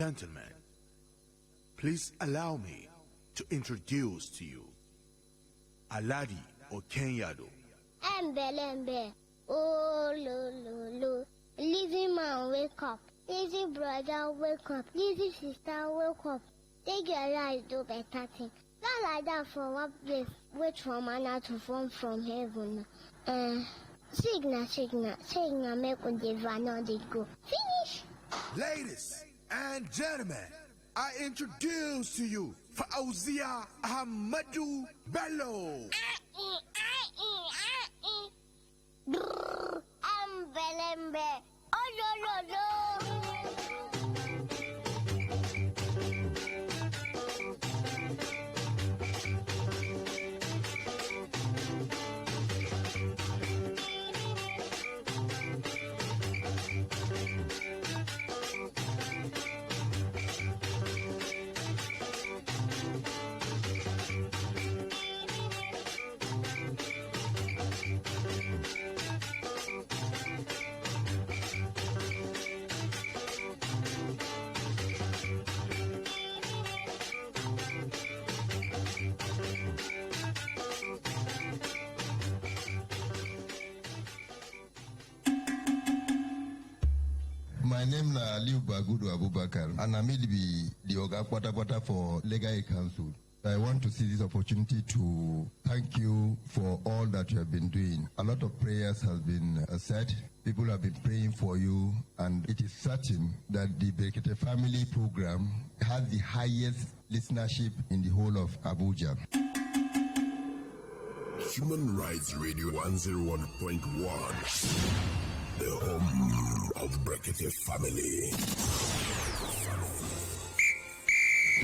Gentlemen, please allow me to introduce to you Aladi Okenyado. Embe, oh lo, lazy man wake up, lazy brother wake up, lazy sister wake up. Take your life, do better thing. Not like that for one place, which from manna to form from heaven. Signal, make with the van they go. Finish. Ladies and gentlemen, I introduce to you Fauzia Ahmadu Bello. Embe, oh lo. My name is Aliu Bagudu Abubakar, and I'm the Oga Kwata for Legal Aid Council. I want to see this opportunity to thank you for all that you have been doing. A lot of prayers have been said. People have been praying for you, and it is certain that the Brekete family program has the highest listenership in the whole of Abuja. Human Rights Radio 101.1, the home of Brekete family.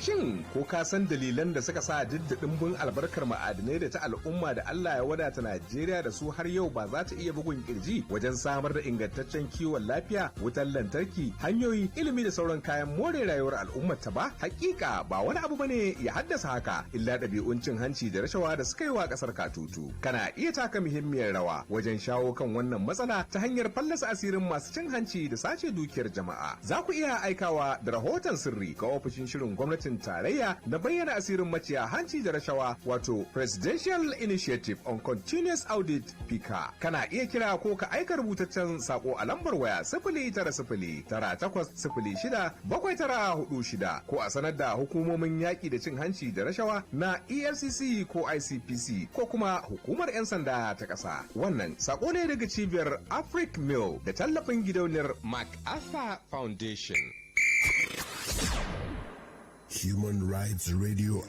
Shin ko ka san dalilan da suka sa dimbin albarkar ma'adinai da ta al'umma da Allah ya wadata Najeriya da su har yau ba za ta iya bugun kirji wajen samar da ingantaccen kiwon lafiya, wutar lantarki, hanyoyi, ilimi da sauran kayan more rayuwar al'ummar ta ba? Hakika ba wani abu bane ya haddasa haka illa ɗabi'un cin hanci da rashawa da suka yi wa ƙasar katutu. Kana iya taka muhimmiyar rawa wajen shawo kan wannan matsala ta hanyar fallasa asirin masu cin hanci da sace dukiyar jama'a. Za ku iya aikawa da rahoton sirri ga ofishin shirin gwamnatin tarayya na bayyana asirin maciya hanci da rashawa, wato Presidential Initiative on Continuous Audit (PICA). Kana iya kira ko ka aika rubutaccen sako a lambar waya 09098067946 ko a sanar da hukumomin yaƙi da cin hanci da rashawa na EFCC ko ICPC ko kuma hukumar 'yan sanda ta ƙasa. Wannan sako ne daga cibiyar Afric Mill da tallafin gidauniyar MacArthur Foundation. Human Rights Radio,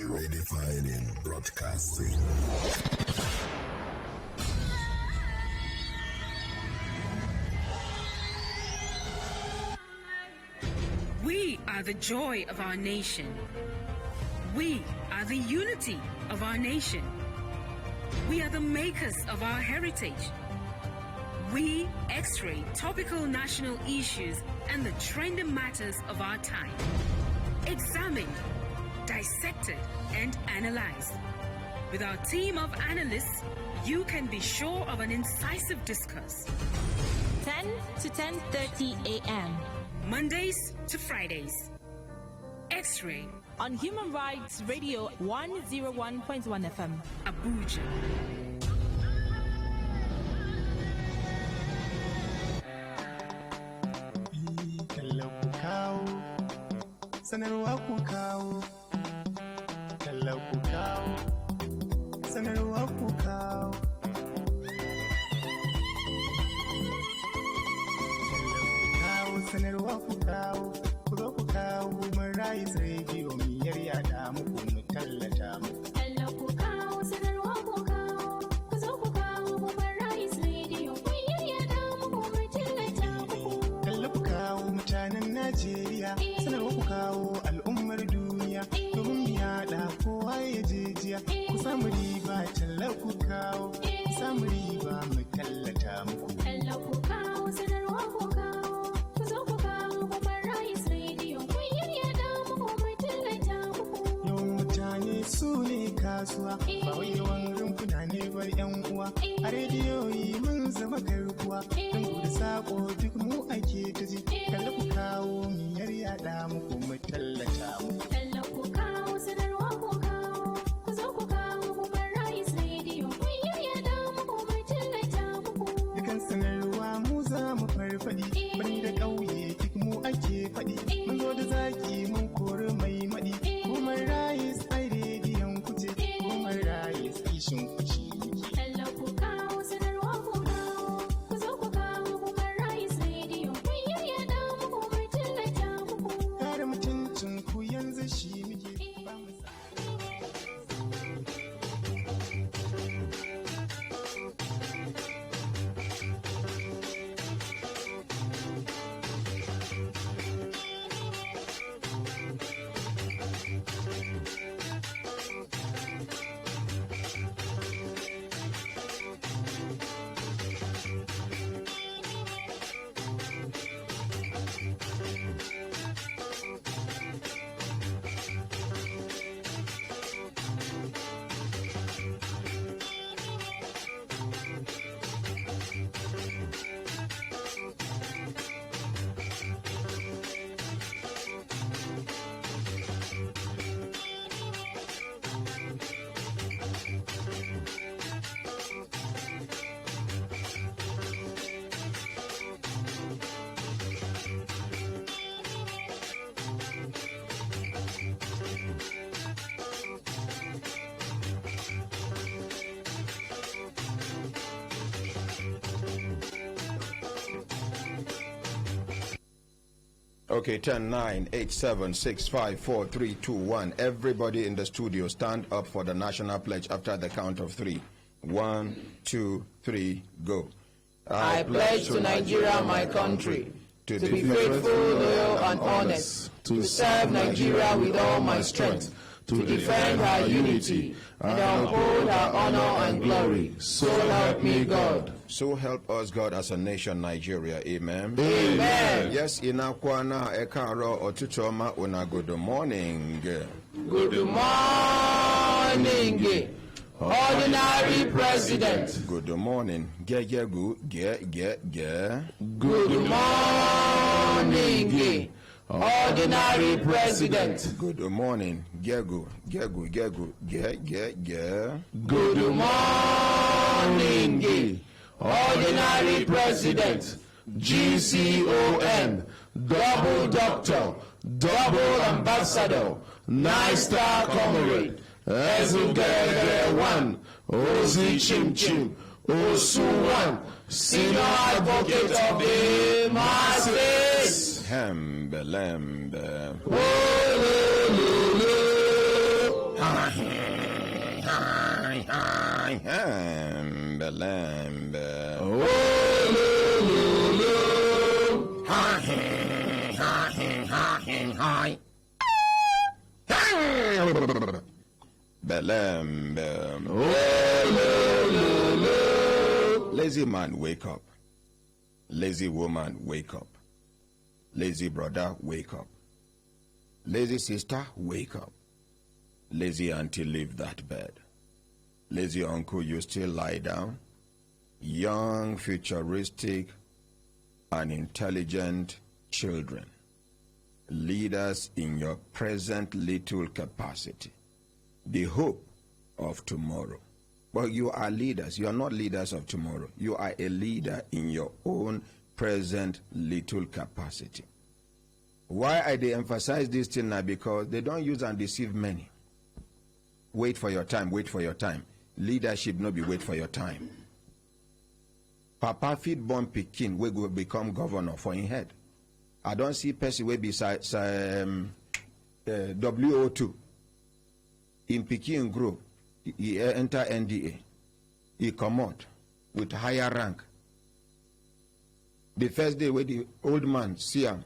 redefining broadcasting. We are the joy of our nation. We are the unity of our nation. We are the makers of our heritage. We X-ray topical national issues and the trending matters of our time. Examined, dissected, and analyzed. With our team of analysts, you can be sure of an incisive discourse. 10 to 10:30 a.m. Mondays to Fridays. X-ray on Human Rights Radio 101.1 FM. Abuja. Sanarwa ku kawo, talla ku kawo, sanarwa ku kawo. Sanarwa ku kawo, ku zo ku kawo Human Rights Radio miyar yada muku mu tallata muku. Talla ku kawo, sanarwa ku kawo, ku zo ku kawo Human Rights Radio miyar yada muku mu tallata muku. Talla ku kawo mutanen Najeriya, sanarwa ku kawo al'ummar duniya, domin mu yada kowa ya je jiya. Ku samu riba talla ku kawo, ku samu riba mu tallata muku. Talla ku kawo, sanarwa ku kawo, ku zo ku kawo Human Rights Radio miyar yada muku mu tallata muku. Yawan mutane su ne kasuwa, ba wai yawan rumfuna ne bar 'yan uwa. A rediyoyi mun zama garkuwa, don ku da sako duk mu ake ta ji. Talla ku kawo miyar Okay, 10, 9, 8, 7, 6, 5, 4, 3, 2, 1. Everybody in the studio stand up for the national pledge after the count of 3. 1, 2, 3, go. I pledge to Nigeria, my country, to be faithful, loyal, and honest, to serve Nigeria with all my strength, to defend her unity, and uphold her honor and glory. So help me God. So help us God as a nation, Nigeria. Amen. Amen. Yes, inakwana ekaro otuchoma una good morning. Good morning, Ordinary President. Good morning. Good morning, Ordinary President. Good morning. Good morning, Ordinary President. GCON, double doctor, double ambassador, nice star comrade, Ezugere one, Ozi Chim Chim, Osuwan, senior advocate of the masses. Hembelembe. Hembelembe. Belembe. Lazy man, wake up. Lazy woman, wake up. Lazy brother, wake up. Lazy sister, wake up. Lazy auntie, leave that bed. Lazy uncle, you still lie down. Young, futuristic, and intelligent children. Leaders in your present little capacity. The hope of tomorrow. But you are leaders. You are not leaders of tomorrow. You are a leader in your own present little capacity. Why I they emphasize this thing now? Because they don't use and deceive many. Wait for your time, wait for your time. Leadership no be wait for your time. Papa fit born pikin we go become governor for him head. I don't see person wey be WO2. In pikin grow, he enter NDA. He come out with higher rank. The first day when the old man see him,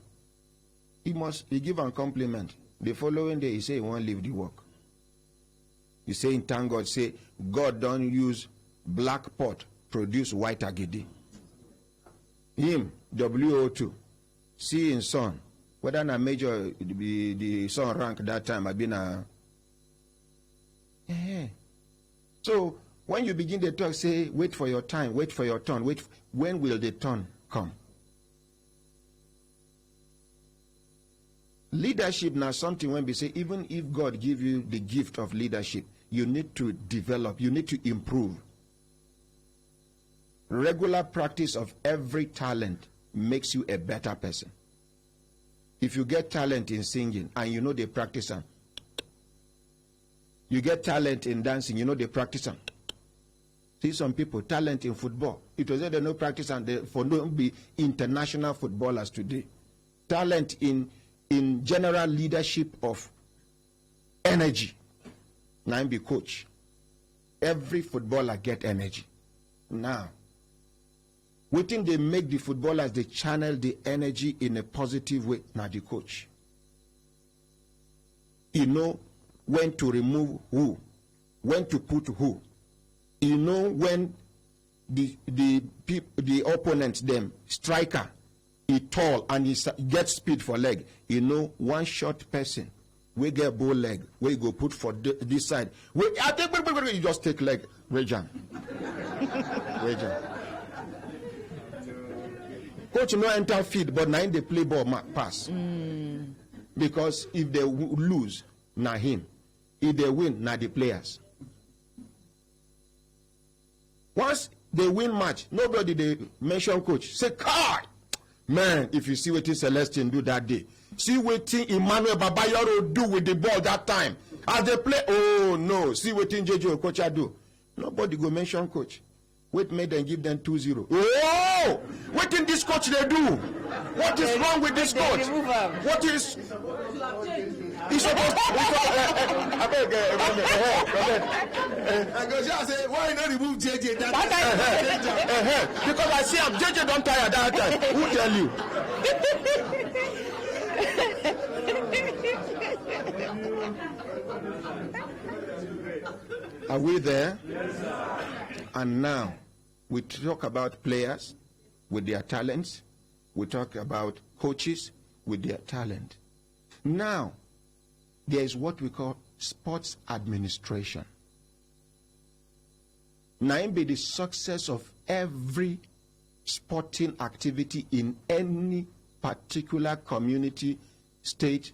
he give him compliment. The following day he say he won't leave the work. He say in thank God, say God don't use black pot produce white agidi. Him, WO2, see in son, whether na major the son rank that time, I been a. So when you begin the talk, say wait for your time, wait for your turn, when will the turn come? Leadership now something when we say even if God give you the gift of leadership, you need to develop, you need to improve. Regular practice of every talent makes you a better person. If you get talent in singing and you know they practice them, you get talent in dancing, you know they practice them. See some people, talent in football. It was they no practice and they for no be international footballers today. Talent in general leadership of energy. Now be coach. Every footballer get energy. Now, waiting they make the footballers, they channel the energy in a positive way. Now the coach. You know when to remove who, when to put who. You know when the opponent, them striker, he tall and he gets speed for leg. You know one short person, we get bow leg, we go put for this side. I think you just take leg, Rejan. Coach no enter feed, but now they play ball pass. Because if they lose, na him. If they win, na the players. Once they win match, nobody they mention coach. Say, God, man, if you see what Celestine do that day, see what Emmanuel Babayaro do with the ball that time. As they play, oh no, see what Jejo Okocha do. Nobody go mention coach. Wait, made them give them 2-0. Oh! What did this coach they do? What is wrong with this coach? What is... He's supposed to... I beg, why not remove JJ? Because I see him. JJ don't tire that time. Who tell you? Are we there? Yes, sir. And now, we talk about players with their talents. We talk about coaches with their talent. Now, there is what we call sports administration. Now, it be the success of every sporting activity in any particular community, state,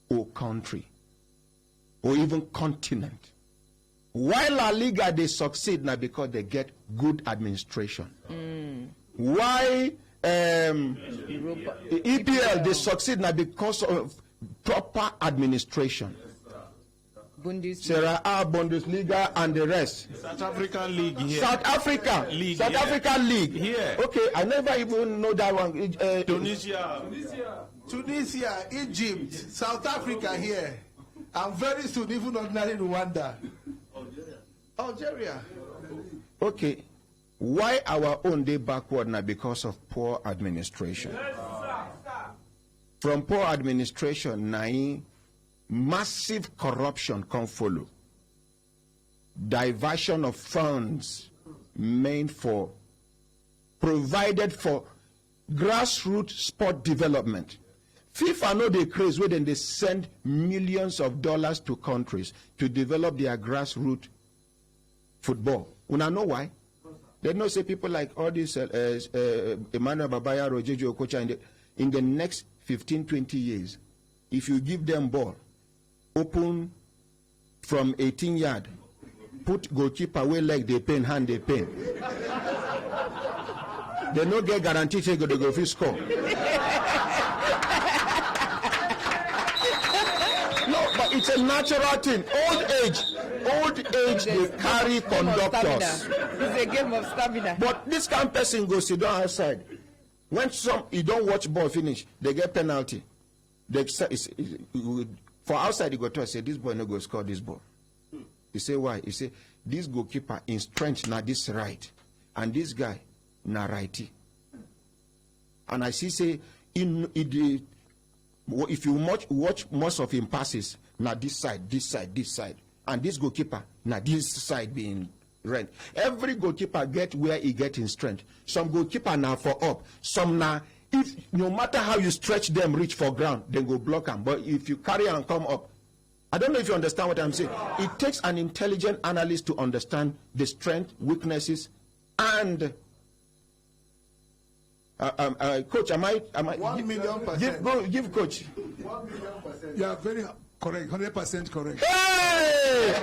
or country, or even continent. Why La Liga they succeed now? Because they get good administration. Why EPL they succeed now? Because of proper administration. Serie A, Bundesliga, and the rest. South African League here. South Africa League. South African League. Here. Okay, I never even know that one. Tunisia, Egypt, South Africa here, and very soon even ordinary Rwanda. Algeria. Okay, why our own day backward now? Because of poor administration. From poor administration, now massive corruption can follow. Diversion of funds provided for grassroots sport development. FIFA know they craze when they send millions of dollars to countries to develop their grassroots football. Una know why? They know say people like all these Emmanuel Babaya, Rogejo Okocha in the next 15-20 years, if you give them ball, open from 18 yard, put goalkeeper way leg they pain, hand they pain. They no get guaranteed they go fit score. No, but it's a natural thing. Old age they carry conductors. It's a game of stamina. But this kind of person go sit down outside. When you don't watch ball finish, they get penalty. For outside, he go to say, this boy no go score this ball. He say, why? He say, this goalkeeper in strength na this right. And this guy na righty. And I see say, if you watch most of him passes, na this side. And this goalkeeper, na this side being rent. Every goalkeeper get where he get in strength. Some goalkeeper now for up. Some now, if no matter how you stretch them reach for ground, then go block them. But if you carry and come up, I don't know if you understand what I'm saying. It takes an intelligent analyst to understand the strength, weaknesses, and coach, am I 1 million percent. Give coach. 1 million percent. You are very correct, 100% correct. Hey!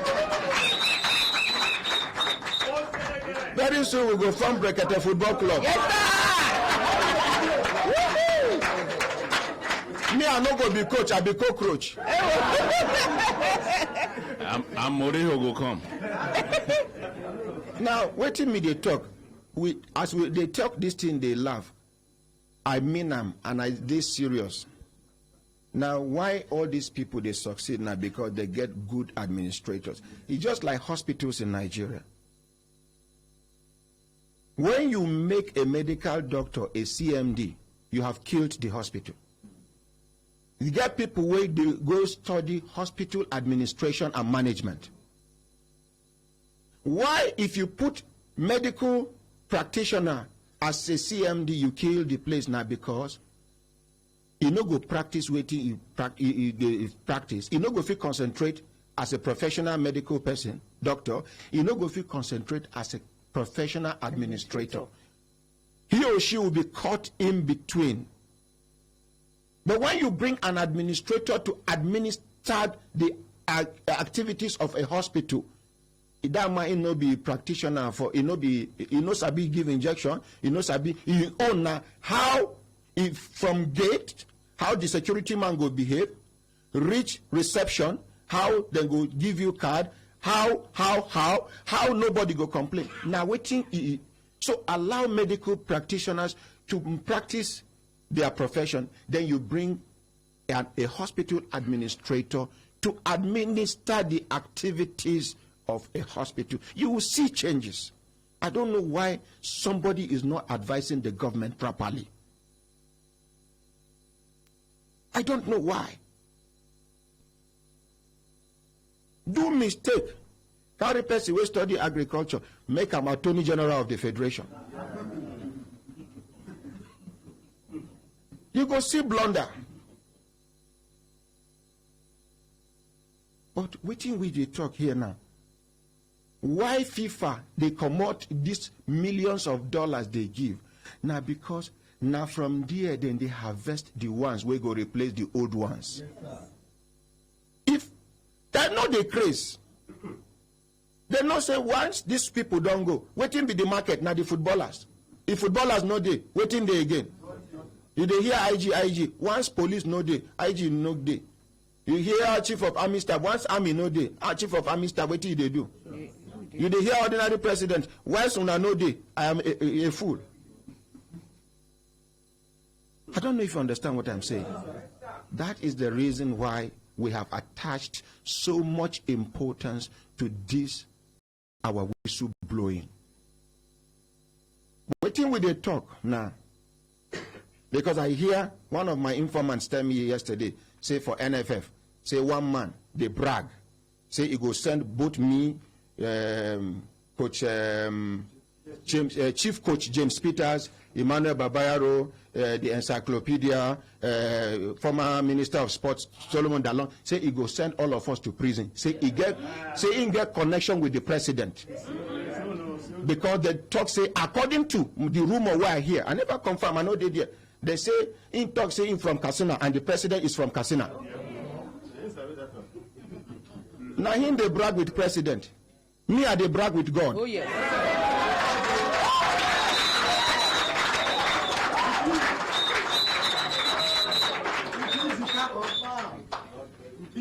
Very soon we go from Brekete Football Club. Yes, Me, I no go be coach, I be cockroach. I'm Morejo go come. Now, waiting me they talk. They talk this thing, they laugh. I mean them, and they serious. Now, why all these people they succeed now? Because they get good administrators. It's just like hospitals in Nigeria. When you make a medical doctor a CMD, you have killed the hospital. You get people where they go study hospital administration and management. Why, if you put medical practitioner as a CMD, you kill the place now? Because you no go practice waiting you practice. You no go feel concentrate as a professional medical person, doctor. You no go feel concentrate as a professional administrator. He or she will be caught in between. But when you bring an administrator to administer the activities of a hospital, that might not be practitioner for sabi give injection, sabi own how if from gate how the security man go behave, reach reception, how they go give you card, how nobody go complain. Now waiting So allow medical practitioners to practice their profession. Then you bring a hospital administrator to administer the activities of a hospital. You will see changes. I don't know why somebody is not advising the government properly. I don't know why. Do mistake. Carry person who study agriculture, make him Attorney General of the Federation. You go see blunder. But wetin we dey talk here now? Why FIFA they comot these millions of dollars they give? Now because now from there then they harvest the ones wey go replace the old ones. Yes, if that not the craze, they not say once these people don't go, wetin be the market now the footballers. If footballers no dey, wetin dey again? You dey hear IG. Once police no dey, IG no dey. You hear chief of army staff, once army no dey, chief of army staff, wetin they do? You dey hear ordinary president, once una no dey, I am a fool. I don't know if you understand what I'm saying. That is the reason why we have attached so much importance to this, our whistle blowing. Wetin we dey talk now? Because I hear one of my informants tell me yesterday, say for NFF, say one man, they brag. Say he go send both me, Coach Chief Coach James Peters, Emmanuel Babayaro, the encyclopedia, former Minister of Sports, Solomon Dalon, say he go send all of us to prison. Say he get connection with the president. Because they talk say, according to the rumor where I hear, I never confirm, I know they did. They say, in talk say him from Katsina, and the president is from Katsina. Now him they brag with president. Me I they brag with God. Oh yes.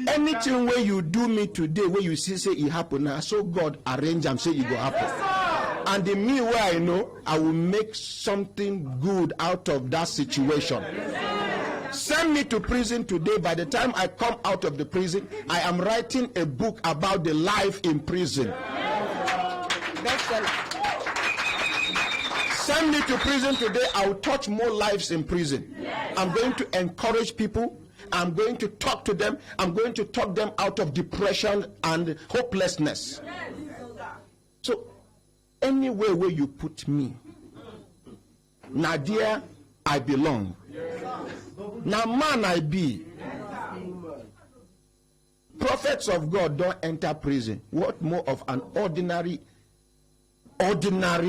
Anything where you do me today, where you see say it happen now, so God arrange and say it go happen. And the me where I know, I will make something good out of that situation. Send me to prison today. By the time I come out of the prison, I am writing a book about the life in prison. Send me to prison today, I will touch more lives in prison. I'm going to encourage people. I'm going to talk to them. I'm going to talk them out of depression and hopelessness. So, anywhere where you put me, now there I belong. Now man I be. Prophets of God don't enter prison. What more of an ordinary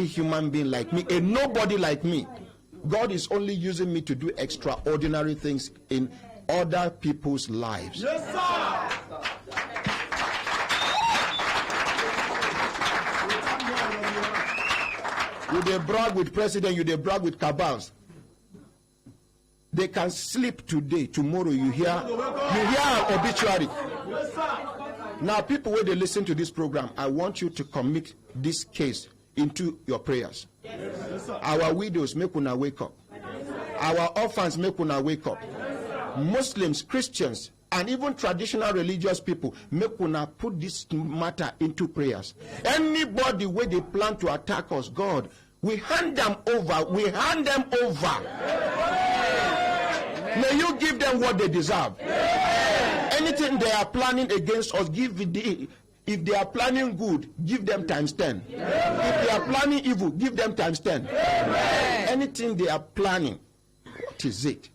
human being like me, a nobody like me? God is only using me to do extraordinary things in other people's lives. Yes, sir. You they brag with president, you they brag with cabals. They can sleep today, tomorrow you hear an obituary. Yes, sir. Now people when they listen to this program, I want you to commit this case into your prayers. Yes, sir. Our widows make una wake up. Our orphans make una wake up. Muslims, Christians, and even traditional religious people make una put this matter into prayers. Anybody where they plan to attack us, God, we hand them over. We hand them over. May you give them what they deserve. Anything they are planning against us, if they are planning good, give them times 10. If they are planning evil, give them times 10. Anything they are planning, what is it?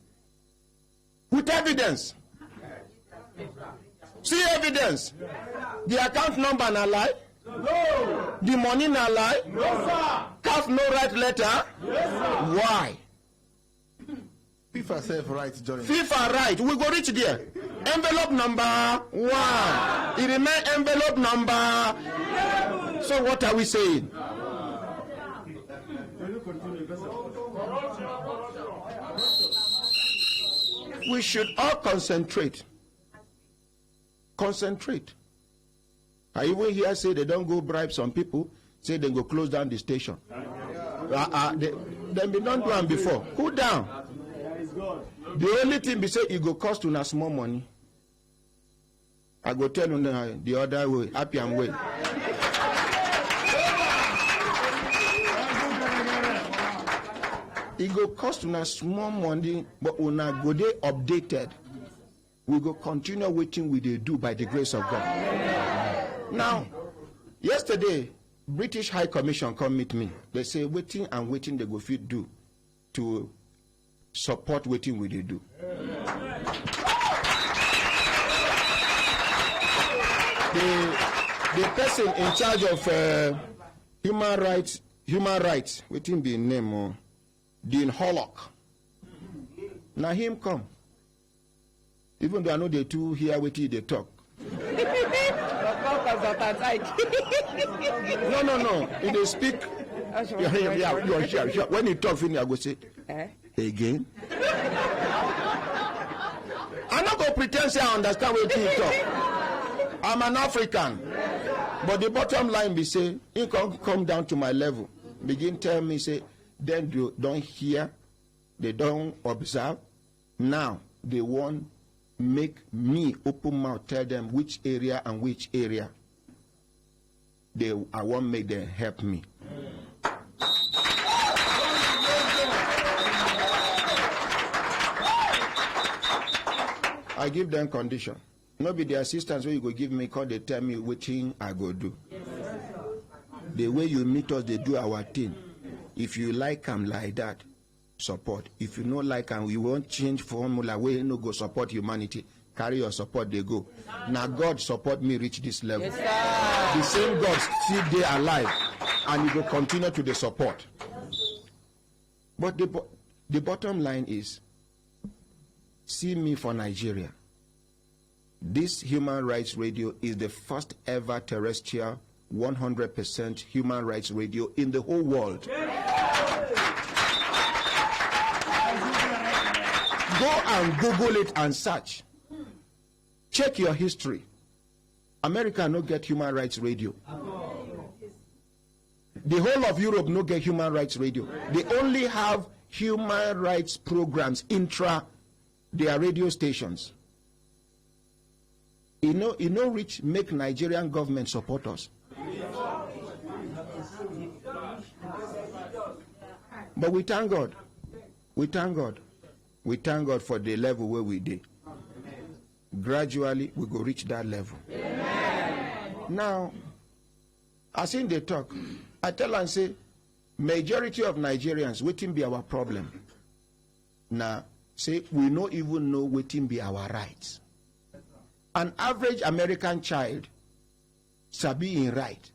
With evidence. See evidence. The account number na lie. No. The money na lie. No, sir. CAF no write letter. Yes, sir. Why? FIFA self right, Johnny. FIFA right. We go reach there. Envelope number 1. It remain envelope number. So what are we saying? We should all concentrate. Concentrate. I even hear say they don't go bribe some people, say they go close down the station. They been done one before. Cool down. The only thing be say it go cost una small money. I go tell you the other way, happy and way. It go cost una small money, but una go dey updated. We go continue waiting we dey do by the grace of God. Now, yesterday, British High Commission come meet me. They say waiting and waiting they go fit do to support waiting we dey do. The person in charge of human rights, waiting be name Dean Hollock. Now him come. Even though I know they too hear waiting they talk. No. If they speak, yeah. When he talk, I go say, again. I'm not going to pretend say I understand what he talk. I'm an African. But the bottom line be say, he come down to my level. Begin tell me, say, then you don't hear, they don't observe. Now, they want make me open mouth, tell them which area and which area I want make them help me. I give them condition. No be the assistance where you go give me call they tell me which thing I go do. The way you meet us, they do our thing. If you like them like that, support. If you don't like and we won't change formula where you no go support humanity, carry your support, they go. Now God support me reach this level. Yes, the same God still there alive and he will continue to the support. But the bottom line is, see me for Nigeria. This Human Rights Radio is the first ever terrestrial 100% human rights radio in the whole world. Go and Google it and search. Check your history. America no get human rights radio. The whole of Europe no get human rights radio. They only have human rights programs intra their radio stations. You know which make Nigerian government support us. But we thank God. We thank God. We thank God for the level where we did. Gradually, we go reach that level. Amen. Now, as in they talk, I tell and say, majority of Nigerians, waiting be our problem. Now, say, we don't even know waiting be our rights. An average American child, sabi in right.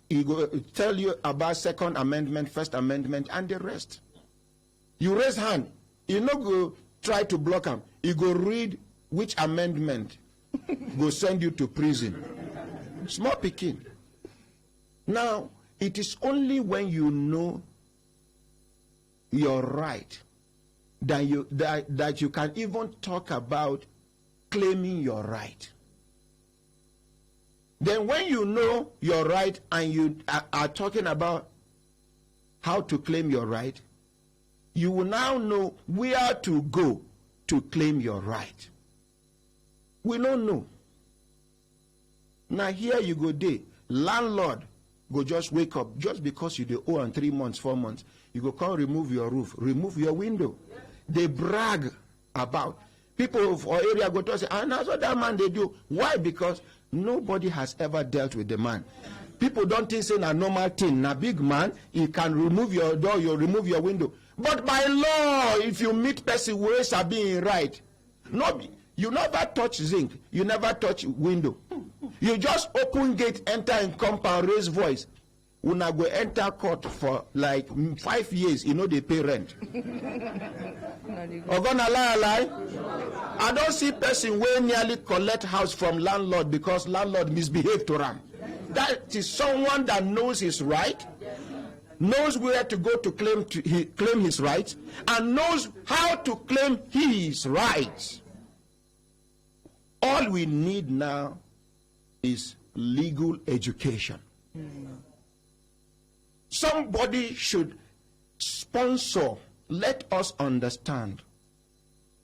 He go tell you about Second Amendment, First Amendment, and the rest. You raise hand. You no go try to block him. You go read which amendment go send you to prison. Small pikin. Now, it is only when you know your right that you can even talk about claiming your right. Then when you know your right and you are talking about how to claim your right, you will now know where to go to claim your right. We don't know. Now here you go there. Landlord go just wake up just because you owe on 3 months, 4 months. You go come remove your roof, remove your window. They brag about. People for area go to say, and that's what that man they do. Why? Because nobody has ever dealt with the man. People don't think it's a normal thing. A big man, he can remove your door, you remove your window. But by law, if you meet person who is being right, no, you never touch zinc, you never touch window. You just open gate, enter in compound, raise voice. When I go enter court for like 5 years, you know they pay rent. Or gonna lie. I don't see person where nearly collect house from landlord because landlord misbehave to them. That is someone that knows his right, knows where to go to claim his rights, and knows how to claim his rights. All we need now is legal education. Somebody should sponsor. Let us understand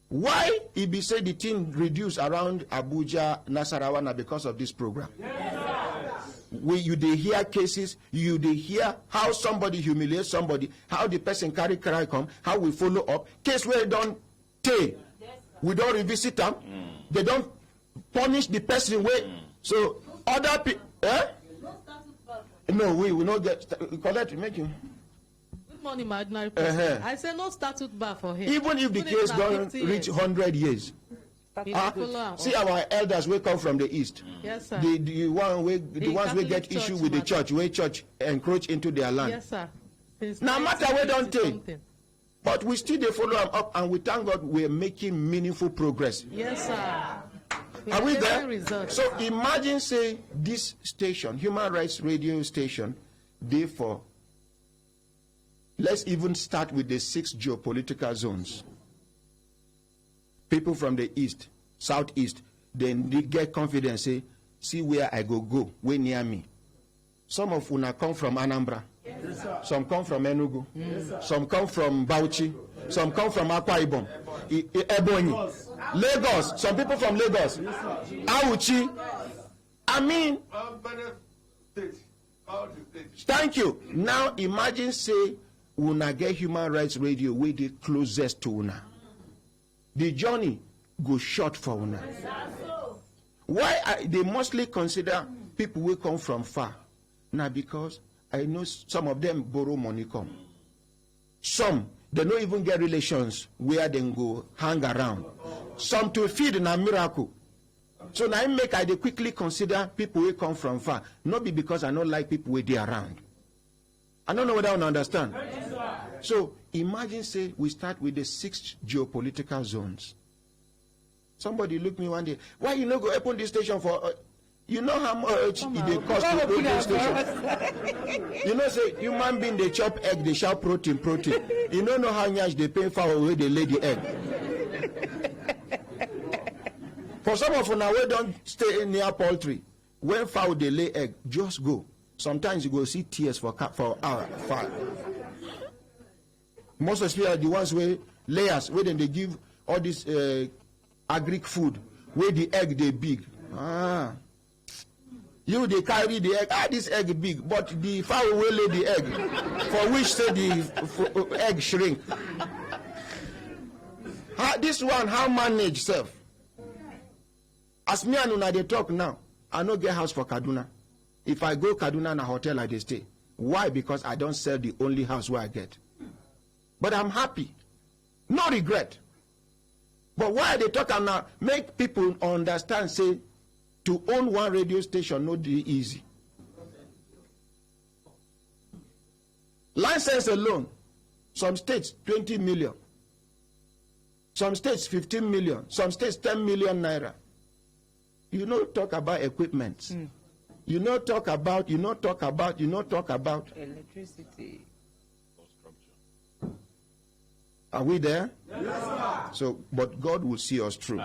why it be said the thing reduced around Abuja, Nasarawa because of this program. You they hear cases, you they hear how somebody humiliates somebody, how the person carry come, how we follow up. Case where don't take, we don't revisit them, they don't punish the person way. So other people, no, we will not get collect making. Good morning, my ordinary person. I say no statute bar for him. Even if the case don't reach 100 years. See our elders will come from the east. Yes, sir. The ones we get issue with the church, where church encroach into their land. Yes, sir. Now matter we don't take. But we still they follow them up, and we thank God we're making meaningful progress. Yes, sir. Are we there? So imagine, say, this station, Human Rights Radio Station, therefore, let's even start with the 6 geopolitical zones. People from the east, southeast, then they get confidence, say, see where I go, where near me. Some of una come from Anambra. Yes, some come from Enugu. Yes, some come from Bauchi. Some come from Akwa Ibom. Ebonyi. Lagos. Some people from Lagos. Auchi. I mean, thank you. Now imagine, say, una get Human Rights Radio where the closest to una. The journey go short for una. Why they mostly consider people who come from far? Now because I know some of them borrow money come. Some they don't even get relations where they go hang around. Some to feed in a miracle. So now I they quickly consider people who come from far. Not be because I don't like people where they around. I don't know whether I understand. So imagine, say, we start with the 6 geopolitical zones. Somebody look me one day. Why you not go open this station for? You know how much it cost to open this station. You know, say human being they chop egg, they shout protein. You don't know how much they pay for where they lay the egg. For some of you now, we don't stay near poultry. When fowl they lay egg, just go. Sometimes you go see tears for hour. Most especially the ones where layers, where then they give all this agric food, where the egg they big. You they carry the egg. This egg big, but the fowl will lay the egg, for which say the egg shrink. This one how manage self? As me and una they talk now, I no get house for Kaduna. If I go Kaduna in a hotel, I they stay. Why? Because I don't sell the only house where I get. But I'm happy. No regret. But why they talk now? Make people understand, say, to own one radio station not easy. License alone, some states 20 million. Some states 15 million. Some states 10 million naira. You know, talk about equipment. You know, talk about electricity. Are we there? Yes, so, but God will see us through.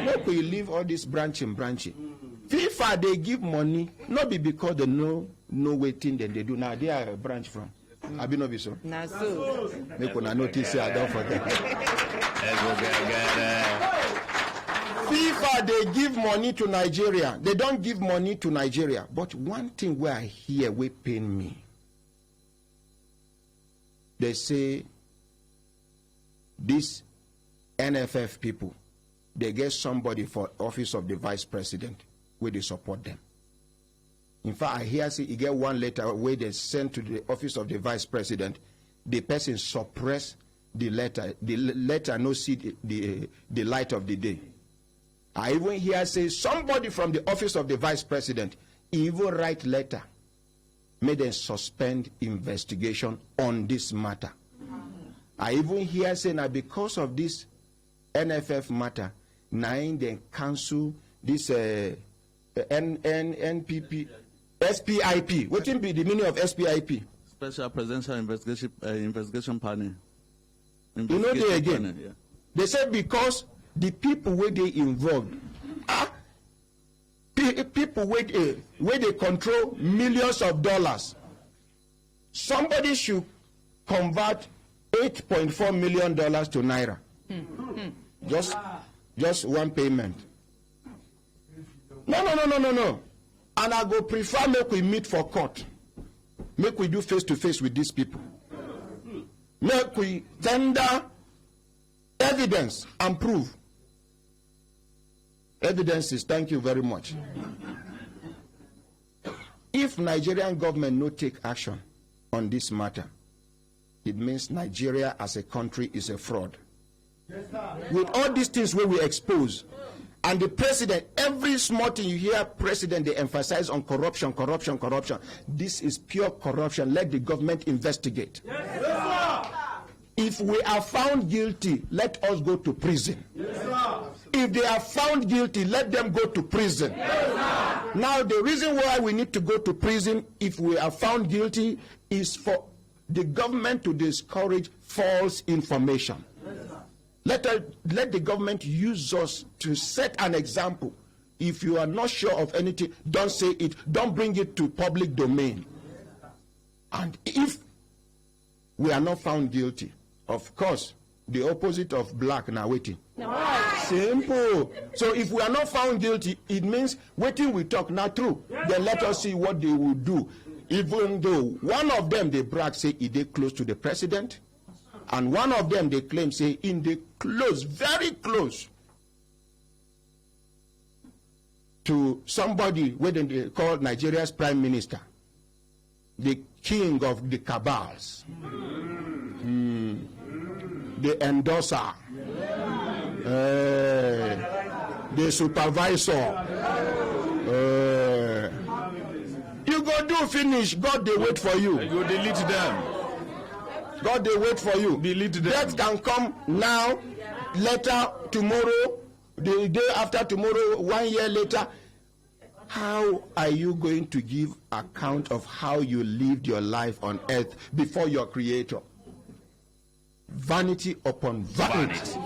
Look, we leave all this branching. FIFA, they give money, not be because they know waiting, then they do. Now they are a branch from. I be not be so. Now so. Make una notice, I don't forget. FIFA, they give money to Nigeria. They don't give money to Nigeria. But one thing where I hear will pain me. They say, these NFF people, they get somebody for office of the vice president where they support them. In fact, I hear say you get one letter where they send to the office of the vice president, the person suppress the letter no see the light of the day. I even hear say somebody from the office of the vice president even write letter, made them suspend investigation on this matter. I even hear say now because of this NFF matter, now they cancel this NPP, SPIP. What will be the meaning of SPIP? Special Presidential Investigation Panel. You know they again. Panel, yeah. They said because the people where they involved, people where they control millions of dollars. somebody should convert $8.4 million to naira. Just one payment. No. And I go prefer make we meet for court. Make we do face to face with these people. Make we tender evidence and prove. Evidences, thank you very much. If Nigerian government no take action on this matter, it means Nigeria as a country is a fraud. With all these things where we expose, and the president, every small thing you hear president, they emphasize on corruption. This is pure corruption. Let the government investigate. If we are found guilty, let us go to prison. If they are found guilty, let them go to prison. Now, the reason why we need to go to prison if we are found guilty is for the government to discourage false information. Let the government use us to set an example. If you are not sure of anything, don't say it. Don't bring it to public domain. And if we are not found guilty, of course, the opposite of black now waiting. Simple. So if we are not found guilty, it means waiting we talk not true. Then let us see what they will do. Even though one of them they brag say they close to the president, and one of them they claim say in the close, very close to somebody where they call Nigeria's prime minister, the king of the cabals, the endorser, the supervisor. You go do finish, God they wait for you. You delete them. God they wait for you. Delete them. Death can come now, later, tomorrow, the day after tomorrow, 1 year later. How are you going to give account of how you lived your life on earth before your creator? Vanity upon vanity.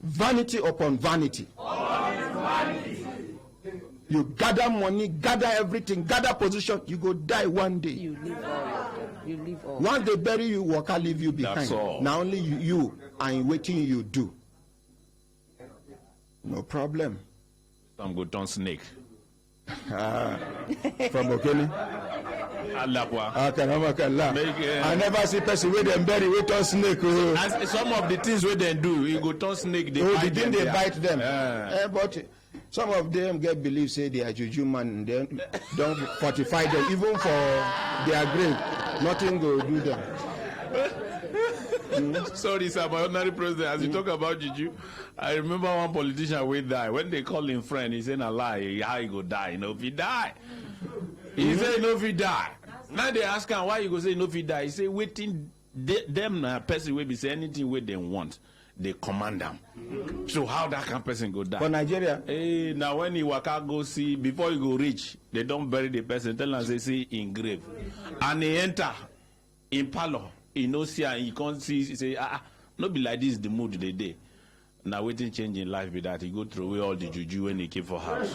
Vanity upon vanity. You gather money, gather everything, gather position, you go die one day. You live all. Once they bury you, worker leave you behind. That's all. Now only you and waiting you do. No problem. Some go turn snake. From Okene. I never see person with them bury with turn snake. And some of the things where they do, you go turn snake. They bite them. They bite them. But some of them get believe say they are juju man and then don't fortify them even for their grave. Nothing go do them. Sorry, sir, my honorary president, as you talk about juju, I remember one politician will die. When they call him friend, he said a lie. How he go die? If he die. He said if he die. Now they ask him why you go say if he die. He say waiting them person will be say anything where they want. They command them. So how that kind of person go die? For Nigeria? Now when he waka go see, before he go reach, they don't bury the person. Tell them say see in grave. And he enter in parlor. He no see and he can't see. He say not be like this the mood they day. Now waiting change in life be that he go throw away all the juju when he came for house.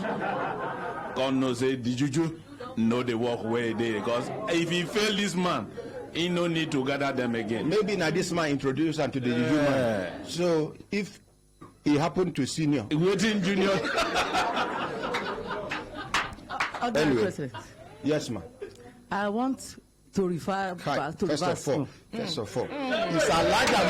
God knows say the juju no they walk away there because if he fail this man, he no need to gather them again. Maybe now this man introduced him to the juju man. So if he happened to senior, waiting junior. Anyway. President. Yes, ma'am. I want to refer back to First of all, it's a larger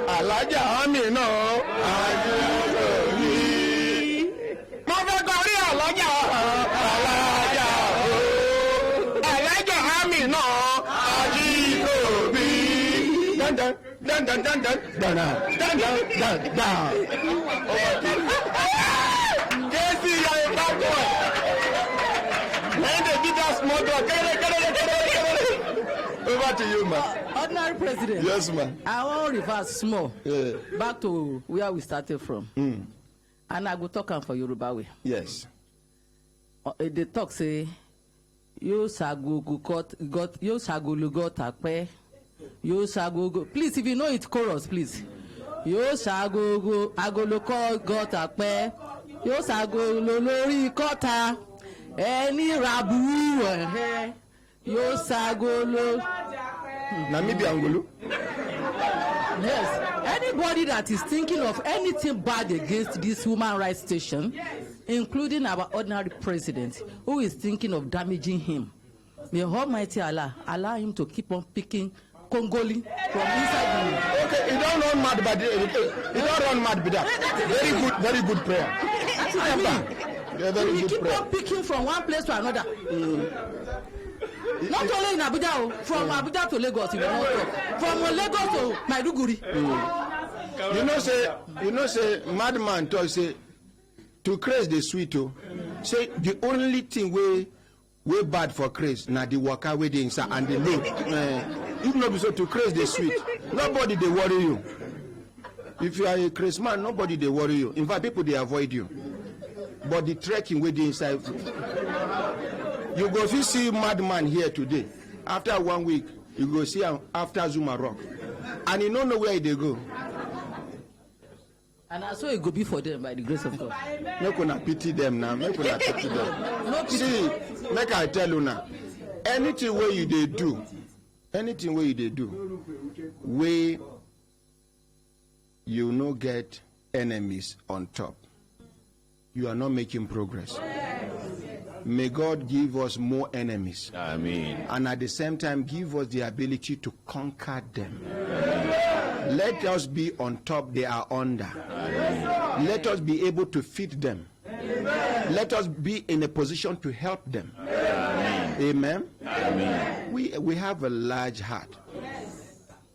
Alaja Ami no. Over to you, man. Ordinary President. Yes, ma'am. I want to reverse small back to where we started from. And I go talk for Yoruba way. Yes. They talk say Yo sagogo got yo sagolugo takpe. Yo sagogo. Please, if you know it, chorus, please. Yo sagogo agoloko got takpe. Yo sagolo lori kota. Any rabu yo sagolo. Namibia Angolo. Yes. Anybody that is thinking of anything bad against this human rights station, including our ordinary president, who is thinking of damaging him, may Almighty Allah allow him to keep on picking Congoli from inside him. Okay, you don't run mad, but you don't run mad with that. Very good prayer. I mean, he keep on picking from one place to another. Not only in Abuja, from Abuja to Lagos, he will not talk. From Lagos to Maiduguri. You know, say madman talk say to craze the sweet. Say the only thing we bad for craze na the waka wey dey inside and the load. If not be so to craze the sweet, nobody they worry you. If you are a craze man, nobody they worry you. In fact, people they avoid you. But the trekking wey dey inside. You go see madman here today. After 1 week, you go see him after Zuma Rock. And you don't know where they go. And also it go be for them by the grace of God. Make una pity them now. Make una pity them. No pity. See, make I tell you now. Anything where you they do, where you no get enemies on top, you are not making progress. May God give us more enemies. Amen. And at the same time, give us the ability to conquer them. Amen. Let us be on top, they are under. Amen. Let us be able to feed them. Amen. Let us be in a position to help them. Amen. Amen. Amen. We have a large heart,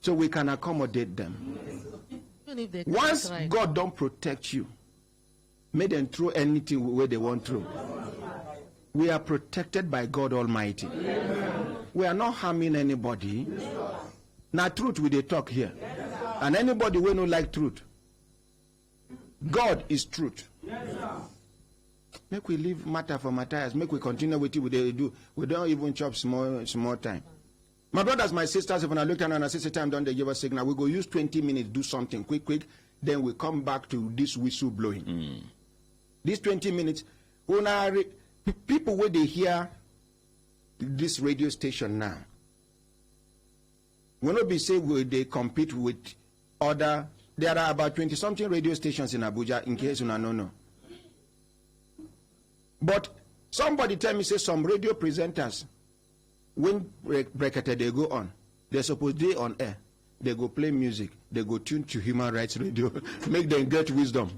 so we can accommodate them. Once God don't protect you, may them throw anything where they want to. We are protected by God Almighty. We are not harming anybody. Now truth we they talk here. And anybody will not like truth. God is truth. Make we leave matter for Matthias. Make we continue with what they do. We don't even chop small time. My brothers, my sisters, if I look at and I say time done, they give us signal. We go use 20 minutes, do something quick. Then we come back to this whistle blowing. These 20 minutes, people where they hear this radio station now will not be say they compete with other. There are about 20-something radio stations in Abuja, in case you don't know. But somebody tell me say some radio presenters, when Brekete they go on, they're supposed to be on air. They go play music. They go tune to human rights radio, make them get wisdom.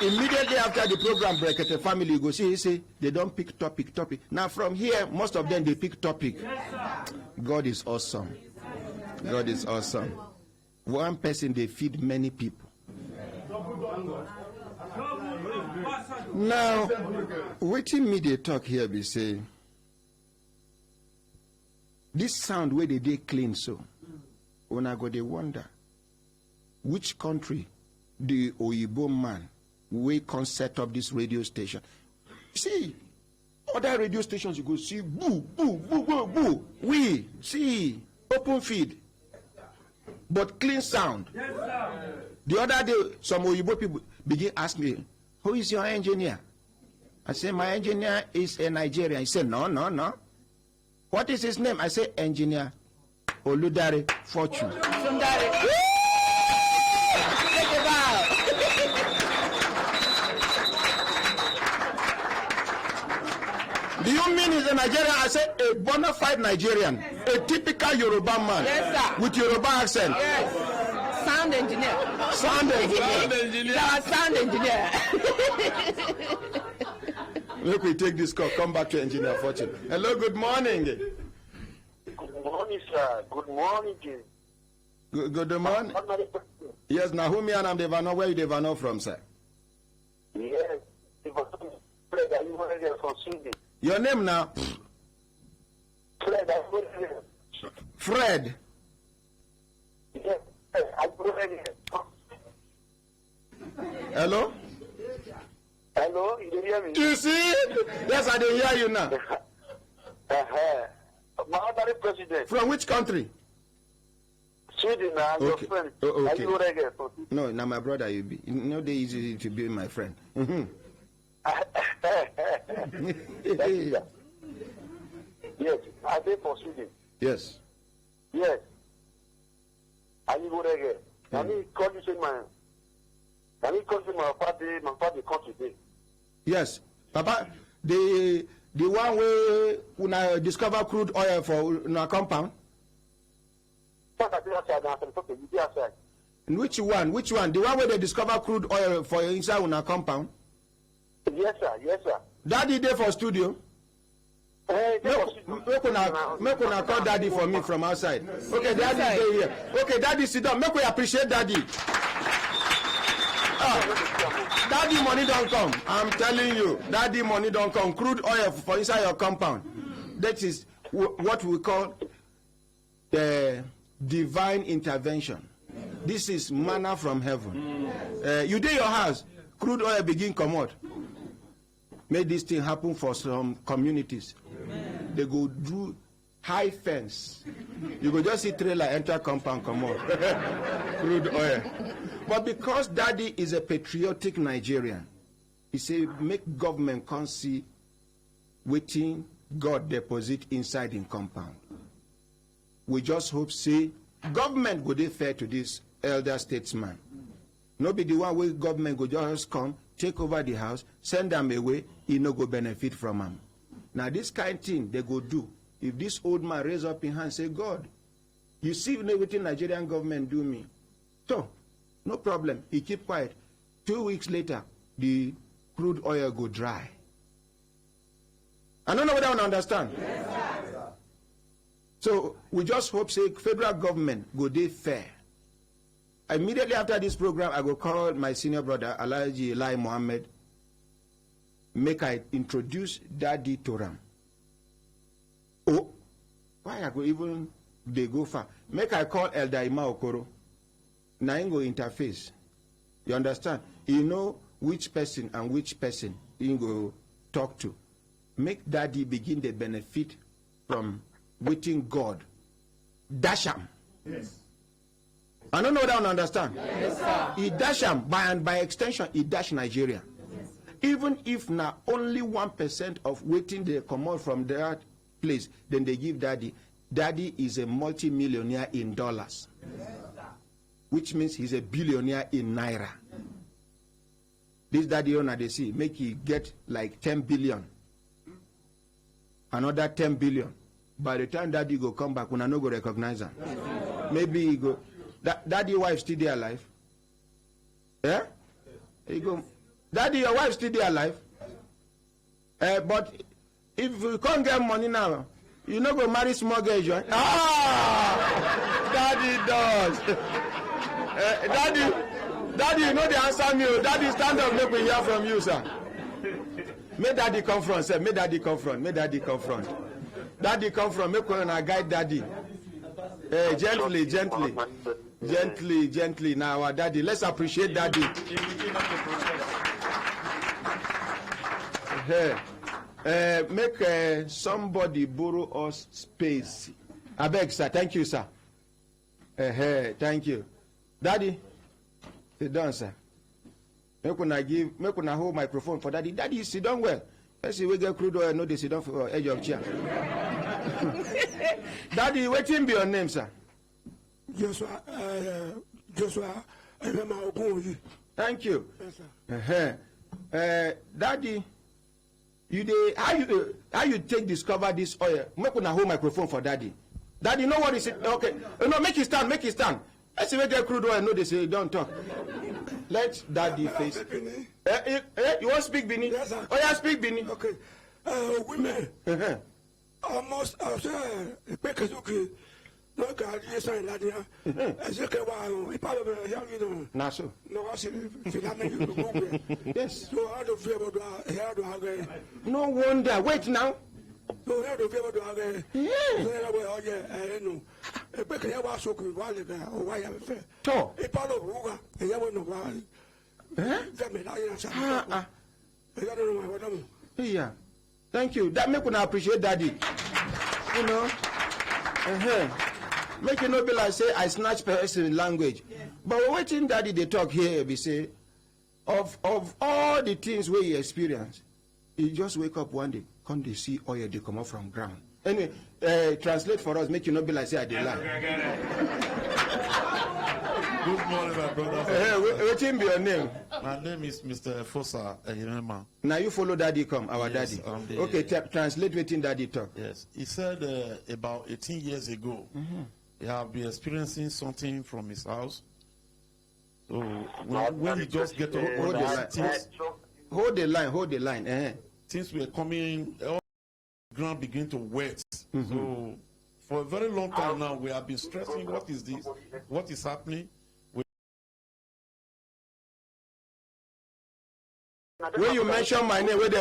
Immediately after the program, Brekete family go see, say they don't pick topic. Now from here, most of them they pick topic. God is awesome. God is awesome. One person they feed many people. Now, waiting me they talk here be say this sound where they clean so. When I go they wonder which country the Oyibo man we can set up this radio station. See, other radio stations you go see boo. We see open feed, but clean sound. The other day, some Oyibo people begin ask me, "Who is your engineer?" I say, "My engineer is a Nigerian." He said, "No. What is his name?" I say, "Engineer Oludare Fortune." Do you mean he's a Nigerian? I say a bona fide Nigerian, a typical Yoruba man, yes, sir, with Yoruba accent. Yes. Sound engineer. Sound engineer. Look, we take this call. Come back to Engineer Fortune. Hello, good morning. Good morning, sir. Good morning, Jim. Good morning. Yes, now who me and I'm Devano. Where you Devano from, sir? Yes, Fred, are you ready for Sunday? Your name now? Fred, are you ready? Fred. Yes, are you ready? Hello? Hello, you dey hear me? You see? Yes, I dey hear you now. My honorary president. From which country? Sweden, your friend. Okay. Are you reggae? No, now my brother you be. No, they easy to be my friend. Yes, I dey for Sweden. Yes. Yes. Are you reggae? Can you call you say my? Can you call you my father country day? Yes, Papa. The one where una discover crude oil for una compound. Which one? Which one? The one where they discover crude oil for inside una compound? Yes, sir. Yes, sir. Daddy there for studio. Make una call Daddy for me from outside. Okay, Daddy is here. Okay, Daddy sit down. Make we appreciate Daddy. Daddy money don't come. I'm telling you, Daddy money don't come. Crude oil for inside your compound. That is what we call the divine intervention. This is manna from heaven. You do your house, crude oil begin come out. Make this thing happen for some communities. They go do high fence. You go just see trailer enter compound come out. Crude oil. But because Daddy is a patriotic Nigerian, he say make government come see waiting God deposit inside in compound. We just hope say government go dey fair to this elder statesman. No be the one where government go just come, take over the house, send them away, he no go benefit from them. Now this kind of thing they go do. If this old man raise up in hand and say, God, you see everything Nigerian government do me. So, no problem. He keep quiet. 2 weeks later, the crude oil go dry. I don't know whether I understand. Yes, sir. So we just hope say federal government go dey fair. Immediately after this program, I go call my senior brother, Alhaji Eli Mohammed, make I introduce Daddy to him. Oh, why I go even they go far? Make I call Elder Ima Okoro. Now I go interface. You understand? You know which person and which person you go talk to. Make Daddy begin the benefit from waiting God. Dash him. Yes. I don't know what I don't understand. Yes, sir. He dash him by extension, he dash Nigeria. Yes. Even if now only 1% of waiting they come out from that place, then they give Daddy. Daddy is a multi-millionaire in dollars. Yes. Which means he's a billionaire in naira. This Daddy owner they see, make he get like 10 billion. Another 10 billion. By the time Daddy go come back, when I no go recognize him. Maybe he go. Daddy wife still there alive? Yeah? He go. Daddy, your wife still there alive? But if you can't get money now, you no go marry small girl, John. Daddy does. Daddy, you know the answer me. Daddy, stand up, make me hear from you, sir. May Daddy come front, sir. May Daddy come front. May Daddy come front. Daddy come front. Make one and guide Daddy. Gently. Now, our Daddy. Let's appreciate Daddy. Make somebody borrow us space. I beg, sir. Thank you, sir. Thank you. Daddy, sit down, sir. Make una hold microphone for Daddy. Daddy, sit down well. Let's see, we get crude oil, no, they sit down for edge of chair. Daddy, waiting be your name, sir? Joshua, thank you. Yes, sir. Daddy, how you take discover this oil? Make una hold microphone for Daddy. Daddy, know what is it? Okay. No, make it stand. Let's see, we get crude oil, no, they say, don't talk. Let Daddy face. You want to speak Bini? Yes, sir. Oh, yeah, speak Bini. Okay. Women. Almost, no, God, yes, I like it. As you can, we probably young, you know. Naso. No, I see. Yes. So I don't fear about hair. No wonder. Wait now. No, I don't fear about hair. Yeah. I know. A big hair was so good. Why have a fair? So, a part of Ruga, and you won't know why. Yeah. Thank you. That make una appreciate daddy. You know. Make you not be like say I snatch person language. But waiting daddy they talk here, we say of all the things where you experience, you just wake up one day, come they see oil they come up from ground. Anyway, translate for us, make you not be like say I did lie. Good morning, my brother. What's be your name? My name is Mr. Fosa Ehirema. Now you follow daddy come, our daddy. Okay, translate waiting daddy talk. Yes, he said about 18 years ago, he have been experiencing something from his house. So when he just get up, hold the line. Things were coming, all the ground begin to wet. So for a very long time now, we have been stressing, what is this? What is happening? When you mention my name, where they